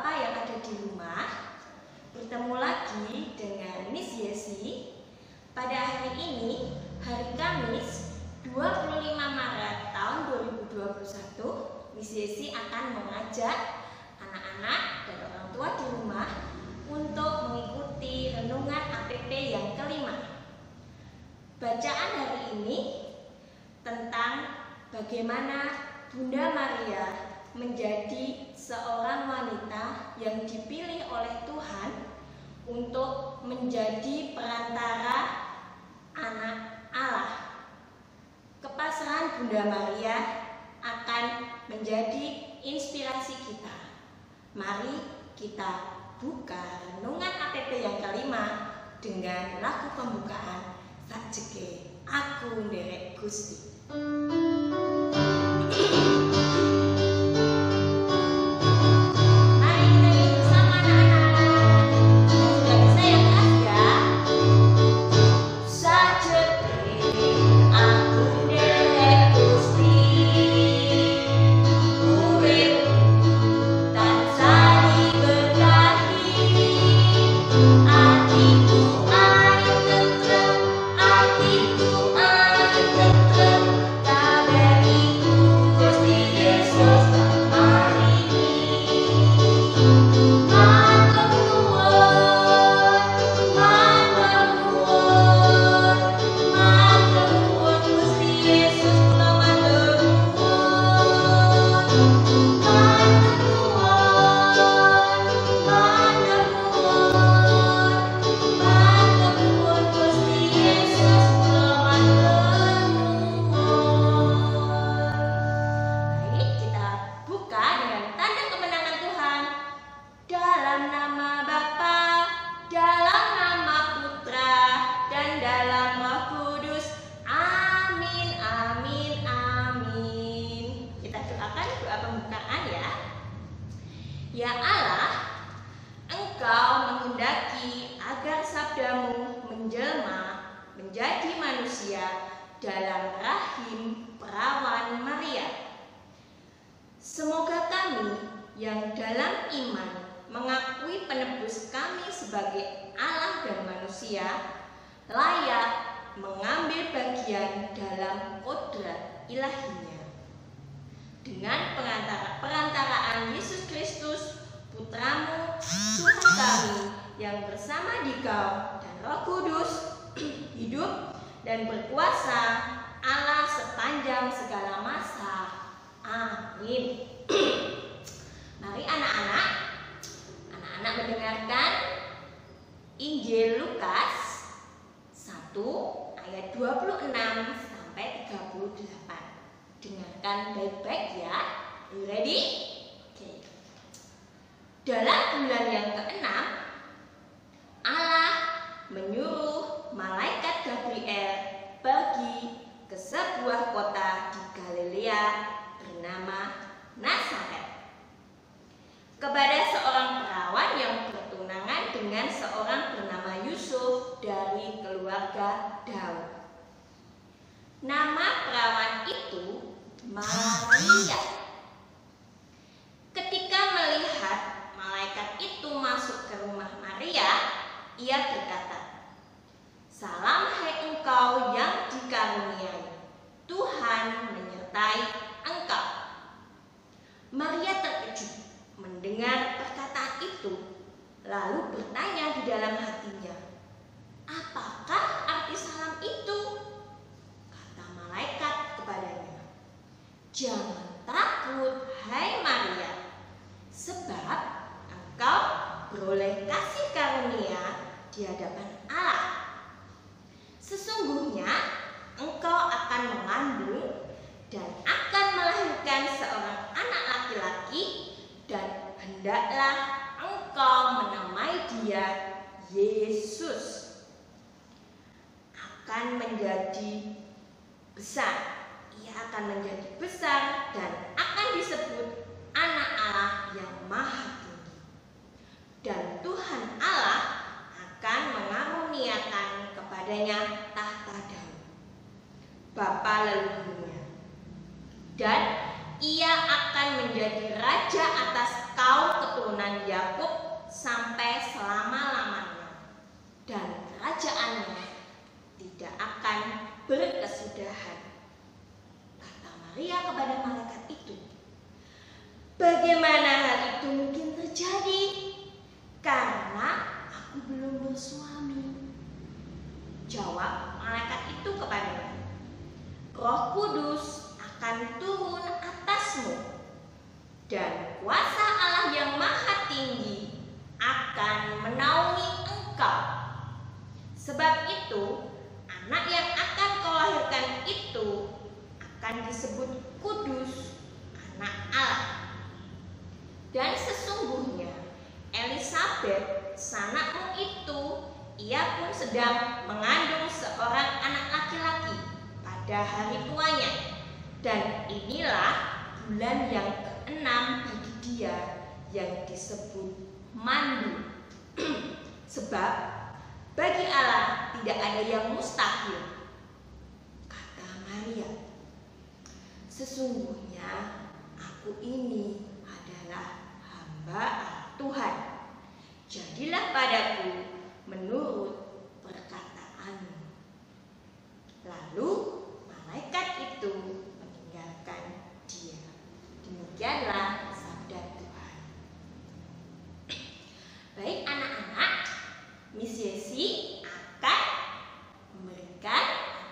papa yang ada di rumah. Bertemu lagi dengan Miss Yesi. Pada hari ini, hari Kamis 25 Maret tahun 2021, Miss Yesi akan mengajak anak-anak dan orang tua di rumah untuk mengikuti renungan APP yang kelima. Bacaan hari ini tentang bagaimana Bunda Maria menjadi seorang wanita yang dipilih oleh Tuhan untuk menjadi perantara anak Allah. Kepasrahan Bunda Maria akan menjadi inspirasi kita. Mari kita buka renungan APP yang kelima dengan lagu pembukaan Sakjeke Aku Nderek Gusti. Ya Allah, Engkau menghendaki agar sabdamu menjelma menjadi manusia dalam rahim perawan Maria. Semoga kami yang dalam iman mengakui penebus kami sebagai Allah dan manusia layak mengambil bagian dalam kodrat ilahinya. Dengan perantaraan Yesus Kristus, Putramu, Tuhan kami, yang bersama Dikau dan Roh Kudus, hidup dan berkuasa Allah sepanjang segala masa. Amin. Mari anak-anak mendengarkan Injil Lukas 1 ayat 26 sampai 38. Dengarkan baik-baik ya. You ready? Oke. Dalam bulan yang ke-6, Allah menyuruh malaikat Gabriel pergi ke sebuah kota di Galilea bernama Nazaret kepada seorang perawan yang bertunangan dengan seorang bernama Yusuf dari keluarga Daud. Nama perawan itu Maria. Ketika melihat malaikat itu masuk ke rumah Maria, ia berkata, "Salam hai engkau yang dikaruniai, Tuhan menyertai engkau." Maria terkejut mendengar perkataan itu, lalu bertanya di dalam hatinya, "Apakah arti salam itu?" Kata malaikat kepadanya, "Jangan takut, hai Maria, sebab engkau beroleh kasih karunia di hadapan Allah. Sesungguhnya engkau akan mengandung dan akan melahirkan seorang anak laki-laki, dan hendaklah engkau menamai dia Yesus. Akan menjadi besar. Ia akan menjadi besar dan akan disebut Anak Allah yang Maha Tinggi. Dan Tuhan Allah akan mengaruniakan kepadanya tahta Daud, bapa leluhurnya. Dan ia akan menjadi raja atas kaum keturunan Yakub sampai selama-lamanya, dan kerajaannya tidak akan berkesudahan. Kata Maria kepada malaikat itu, "Bagaimana hal itu mungkin terjadi? Karena aku belum bersuami." Jawab malaikat itu kepadanya, "Roh Kudus akan turun atasmu, dan kuasa Allah yang Maha Tinggi akan menaungi engkau. Sebab itu, anak yang akan kau lahirkan itu akan disebut kudus, anak Allah. Dan sesungguhnya Elisabet, sanakmu itu, ia pun sedang mengandung seorang anak laki-laki pada hari tuanya. Dan inilah bulan yang ke-6 bagi dia yang disebut mandu. Sebab bagi Allah tidak ada yang mustahil." Kata Maria, "Sesungguhnya aku ini adalah hamba Allah Tuhan. Jadilah padaku menurut perkataanmu." Lalu malaikat itu meninggalkan dia. Demikianlah sabda Tuhan. Baik anak-anak, Miss Yesi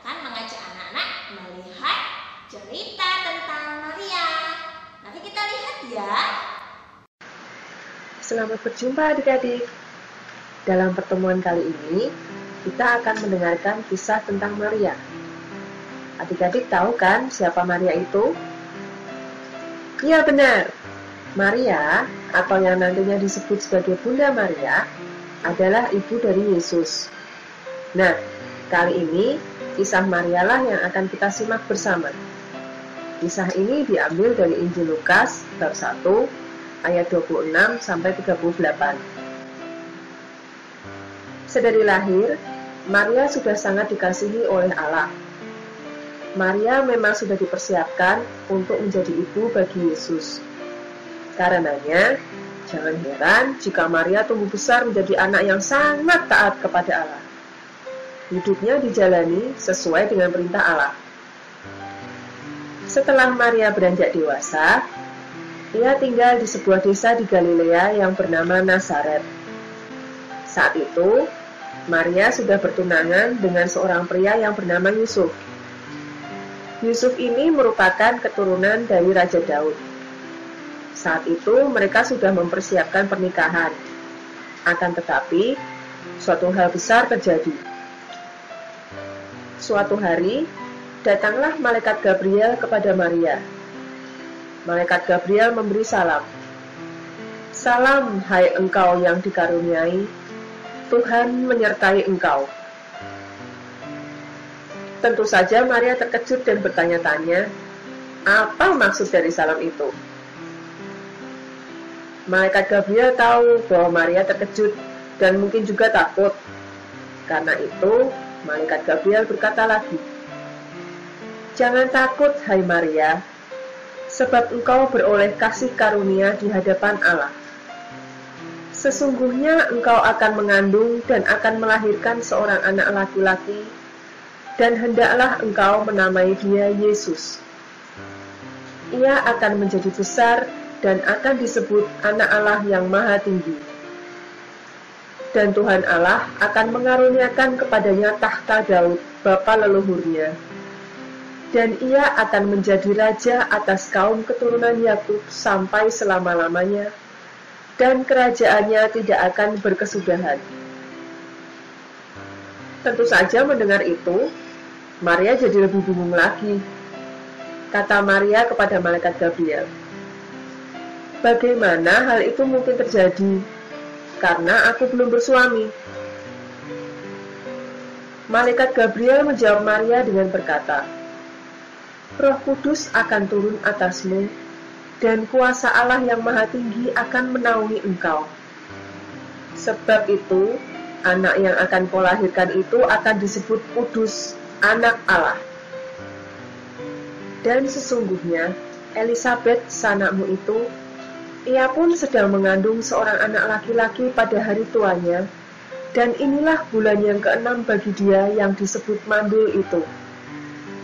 akan mengajak anak-anak melihat cerita tentang Maria. Nanti kita lihat ya. Selamat berjumpa adik-adik. Dalam pertemuan kali ini, kita akan mendengarkan kisah tentang Maria. Adik-adik tahu kan siapa Maria itu? Ya benar, Maria atau yang nantinya disebut sebagai Bunda Maria adalah ibu dari Yesus. Nah, kali ini kisah Maria lah yang akan kita simak bersama. Kisah ini diambil dari Injil Lukas bab 1 ayat 26 sampai 38. Sedari lahir, Maria sudah sangat dikasihi oleh Allah. Maria memang sudah dipersiapkan untuk menjadi ibu bagi Yesus. Karenanya, jangan heran jika Maria tumbuh besar menjadi anak yang sangat taat kepada Allah. Hidupnya dijalani sesuai dengan perintah Allah. Setelah Maria beranjak dewasa, ia tinggal di sebuah desa di Galilea yang bernama Nazaret. Saat itu, Maria sudah bertunangan dengan seorang pria yang bernama Yusuf. Yusuf ini merupakan keturunan dari Raja Daud. Saat itu mereka sudah mempersiapkan pernikahan. Akan tetapi, suatu hal besar terjadi. Suatu hari, datanglah malaikat Gabriel kepada Maria. Malaikat Gabriel memberi salam. "Salam, hai engkau yang dikaruniai, Tuhan menyertai engkau." Tentu saja Maria terkejut dan bertanya-tanya, apa maksud dari salam itu? Malaikat Gabriel tahu bahwa Maria terkejut dan mungkin juga takut. Karena itu, Malaikat Gabriel berkata lagi, "Jangan takut, hai Maria, sebab engkau beroleh kasih karunia di hadapan Allah. Sesungguhnya engkau akan mengandung dan akan melahirkan seorang anak laki-laki, dan hendaklah engkau menamai dia Yesus. Ia akan menjadi besar dan akan disebut Anak Allah yang Maha Tinggi. Dan Tuhan Allah akan mengaruniakan kepadanya tahta Daud, bapa leluhurnya. Dan ia akan menjadi raja atas kaum keturunan Yakub sampai selama-lamanya, dan kerajaannya tidak akan berkesudahan." Tentu saja mendengar itu, Maria jadi lebih bingung lagi. Kata Maria kepada malaikat Gabriel, "Bagaimana hal itu mungkin terjadi? Karena aku belum bersuami." Malaikat Gabriel menjawab Maria dengan berkata, "Roh Kudus akan turun atasmu, dan kuasa Allah yang Maha Tinggi akan menaungi engkau. Sebab itu, anak yang akan kau lahirkan itu akan disebut kudus, anak Allah. Dan sesungguhnya, Elisabet, sanakmu itu, Ia pun sedang mengandung seorang anak laki-laki pada hari tuanya, dan inilah bulan yang ke-6 bagi dia yang disebut mandul itu.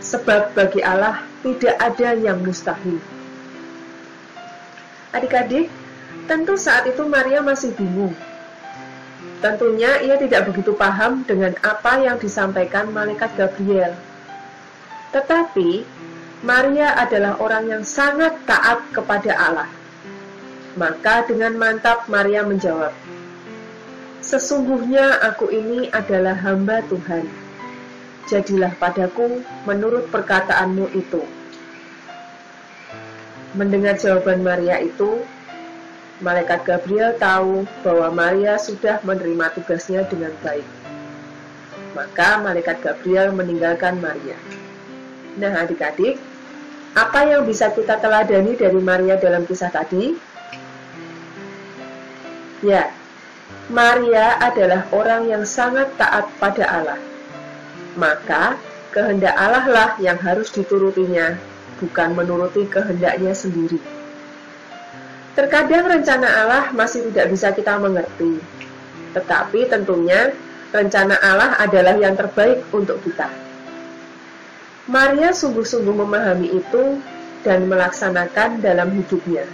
Sebab bagi Allah tidak ada yang mustahil. Adik-adik, tentu saat itu Maria masih bingung. Tentunya ia tidak begitu paham dengan apa yang disampaikan malaikat Gabriel. Tetapi, Maria adalah orang yang sangat taat kepada Allah. Maka dengan mantap Maria menjawab, "Sesungguhnya aku ini adalah hamba Tuhan. Jadilah padaku menurut perkataanmu itu." Mendengar jawaban Maria itu, malaikat Gabriel tahu bahwa Maria sudah menerima tugasnya dengan baik. Maka malaikat Gabriel meninggalkan Maria. Nah, adik-adik, apa yang bisa kita teladani dari Maria dalam kisah tadi? Ya, Maria adalah orang yang sangat taat pada Allah. Maka, kehendak Allah lah yang harus diturutinya, bukan menuruti kehendaknya sendiri. Terkadang rencana Allah masih tidak bisa kita mengerti, tetapi tentunya rencana Allah adalah yang terbaik untuk kita. Maria sungguh-sungguh memahami itu dan melaksanakan dalam hidupnya.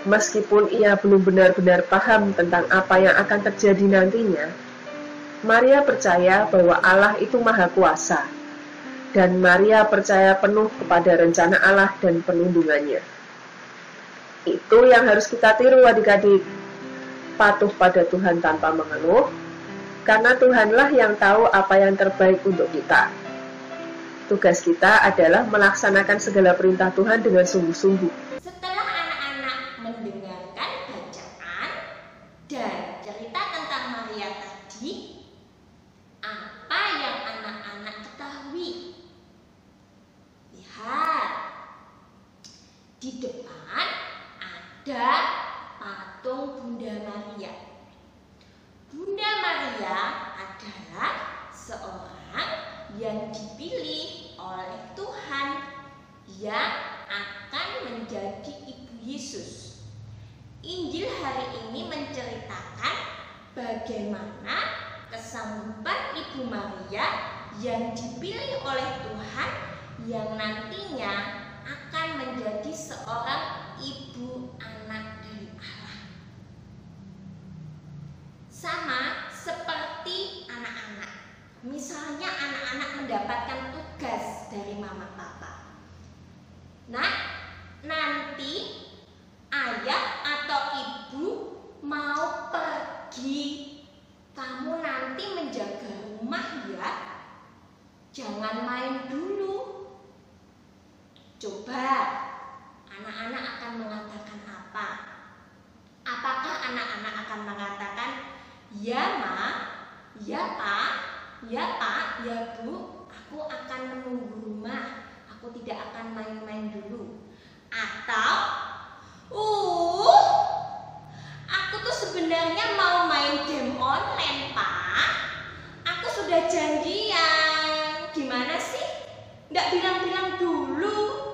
Meskipun ia belum benar-benar paham tentang apa yang akan terjadi nantinya, Maria percaya bahwa Allah itu maha kuasa, dan Maria percaya penuh kepada rencana Allah dan perlindungannya. Itu yang harus kita tiru, adik-adik. Patuh pada Tuhan tanpa mengeluh, karena Tuhanlah yang tahu apa yang terbaik untuk kita. Tugas kita adalah melaksanakan segala perintah Tuhan dengan sungguh-sungguh. Setelah anak-anak mendengarkan bacaan dan cerita tentang Maria tadi, apa yang anak-anak ketahui? Lihat, di depan ada patung Bunda Maria. Bunda Maria adalah seorang yang dipilih oleh Tuhan yang akan menjadi Ibu Yesus. Injil hari ini menceritakan bagaimana kesanggupan Ibu Maria yang dipilih oleh Tuhan yang nantinya akan menjadi seorang ibu anak dari Allah. Sama seperti anak-anak. Misalnya anak-anak mendapatkan tugas dari mama papa. Nah, nanti ayah atau ibu mau pergi, kamu nanti menjaga rumah ya. Jangan main dulu. Coba anak-anak akan mengatakan apa? Apakah anak-anak akan mengatakan, "Ya Ma, ya Pak, ya Pak, ya Bu, aku akan menunggu rumah, aku tidak akan main-main dulu"? Atau, aku tuh sebenarnya mau main game online Pak, aku sudah janjian. Gimana sih? Nggak bilang-bilang dulu.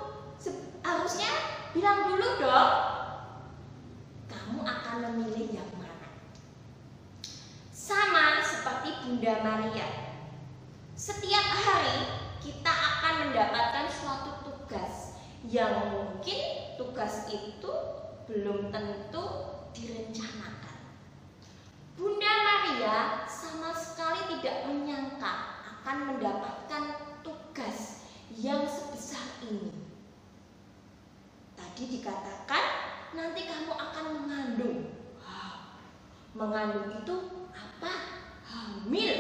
Harusnya bilang dulu dong. Kamu akan memilih yang mana? Sama seperti Bunda Maria. Setiap hari kita akan mendapatkan suatu tugas yang mungkin tugas itu belum tentu direncanakan. Bunda Maria sama sekali tidak menyangka akan mendapatkan tugas yang sebesar ini. Tadi dikatakan nanti kamu akan mengandung. Mengandung itu apa? Hamil,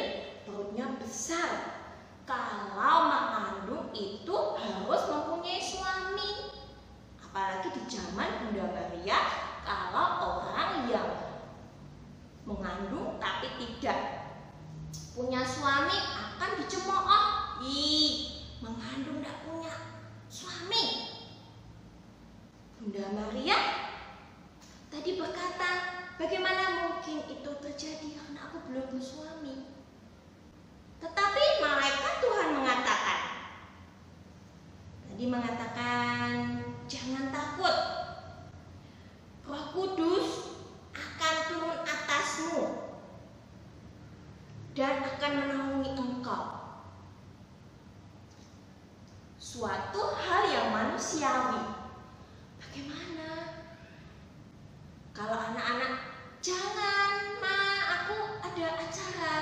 perutnya besar. Kalau mengandung itu harus mempunyai suami. Apalagi di zaman Bunda Maria, kalau orang yang mengandung tapi tidak punya suami akan dicemooh. Mengandung tidak punya suami. Bunda Maria tadi berkata, bagaimana mungkin itu terjadi karena aku belum bersuami. Tetapi malaikat Tuhan mengatakan, jangan takut. dan akan menaungi engkau. Suatu hal yang manusiawi. Bagaimana kalau anak-anak, jangan ma, aku ada acara.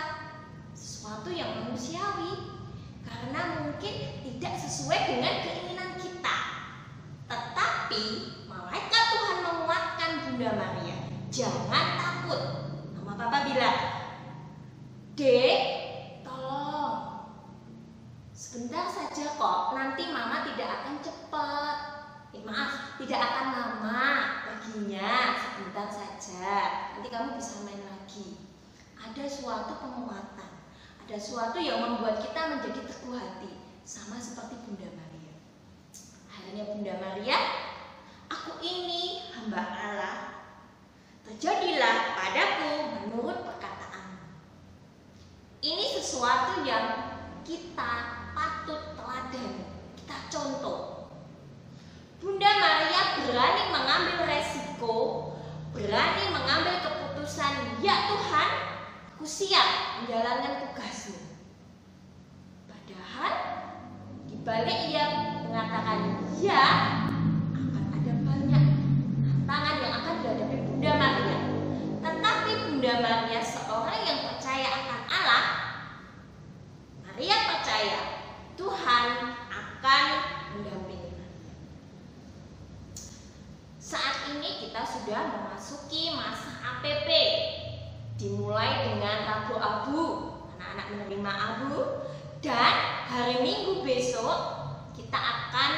Sesuatu yang manusiawi, karena mungkin tidak sesuai dengan keinginan kita. Tetapi malaikat Tuhan menguatkan Bunda Maria, jangan takut. Mama papa bilang, Dek, tolong sebentar saja kok, nanti mama tidak akan cepat. Tidak akan lama baginya, sebentar saja. Nanti kamu bisa main lagi. Ada suatu penguatan, ada suatu yang membuat kita menjadi teguh hati, sama seperti Bunda Maria. Akhirnya Bunda Maria, aku ini hamba Allah, terjadilah padaku menurut perkataanmu. Ini sesuatu yang kita patut teladani, kita contoh. Bunda Maria berani mengambil resiko, berani mengambil keputusan, ya Tuhan, aku siap menjalankan tugasmu. Padahal di balik ia mengatakan ya, akan ada banyak tantangan yang akan dihadapi Bunda Maria. Tetapi Bunda Maria seorang yang percaya akan Allah. Maria percaya Tuhan akan mendampingi. Saat ini kita sudah memasuki masa APP. Dimulai dengan Rabu Abu, anak-anak menerima abu, dan hari Minggu besok kita akan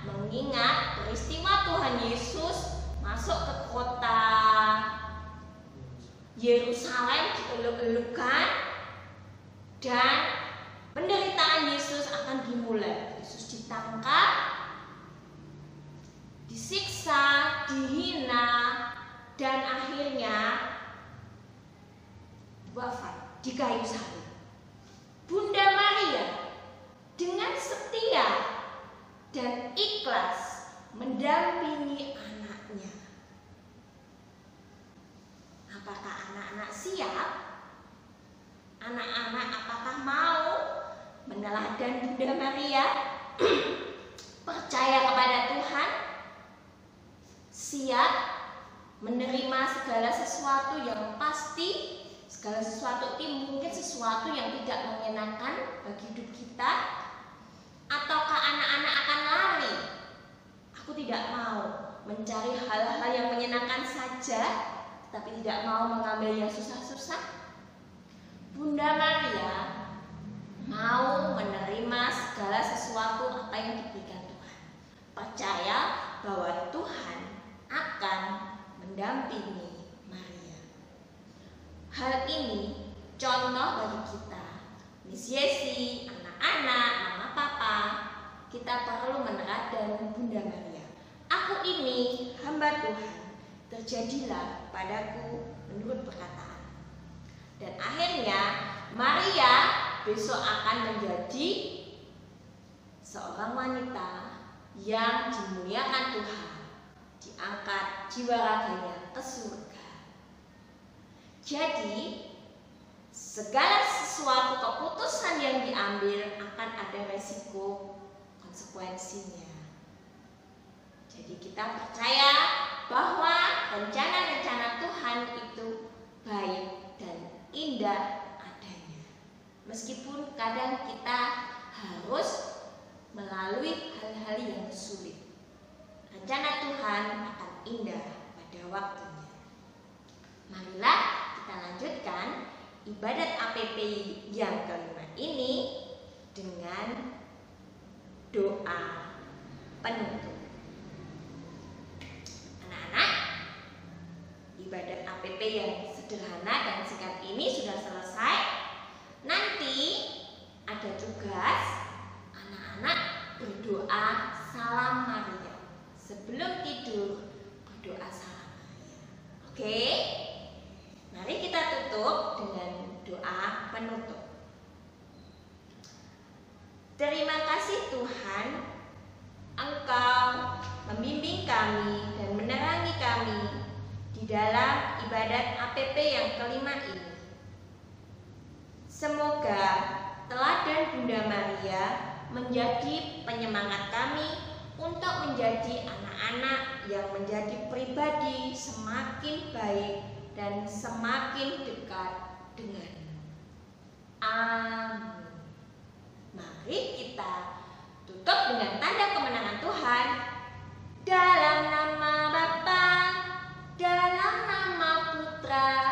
mengingat peristiwa Tuhan Yesus masuk ke kota Yerusalem, dieluk-elukan, dan penderitaan Yesus akan dimulai. Yesus ditangkap, disiksa, dihina, dan akhirnya wafat di kayu salib. Bunda Maria dengan setia dan ikhlas mendampingi anaknya. Apakah anak-anak siap? Anak-anak apakah mau meneladan Bunda Maria? Percaya kepada Tuhan? Siap menerima segala sesuatu yang pasti, segala sesuatu itu mungkin sesuatu yang tidak menyenangkan bagi hidup kita? Ataukah anak-anak akan lari? Aku tidak mau mencari hal-hal yang menyenangkan saja, tapi tidak mau mengambil yang susah-susah. Bunda Maria mau menerima segala sesuatu apa yang diberikan Tuhan. Percaya bahwa Tuhan akan mendampingi Maria. Hal ini contoh bagi kita, Miss Yesi, anak-anak, mama papa, kita perlu meneladani Bunda Maria. Aku ini hamba Tuhan, terjadilah padaku menurut perkataan. Dan akhirnya Maria besok akan menjadi seorang wanita yang dimuliakan Tuhan, diangkat jiwa raganya ke surga. Jadi segala sesuatu keputusan yang diambil akan ada resiko konsekuensinya. Jadi kita percaya bahwa rencana-rencana Tuhan itu baik dan indah adanya. Meskipun kadang kita harus melalui hal-hal yang sulit, rencana Tuhan akan indah pada waktunya. Marilah kita lanjutkan ibadat APP yang kelima ini dengan doa penutup. Anak-anak, ibadat APP yang sederhana dan singkat ini sudah selesai. Nanti ada tugas anak-anak berdoa salam Maria. Sebelum tidur berdoa salam Maria. Oke? Mari kita tutup dengan doa penutup. Terima kasih Tuhan, Engkau membimbing kami dan menerangi kami di dalam ibadat APP yang kelima ini. Semoga teladan Bunda Maria menjadi penyemangat kami untuk menjadi anak-anak yang menjadi pribadi semakin baik dan semakin dekat dengan. Amin. Mari kita tutup dengan tanda kemenangan Tuhan. Dalam nama Bapa, dalam nama Putra,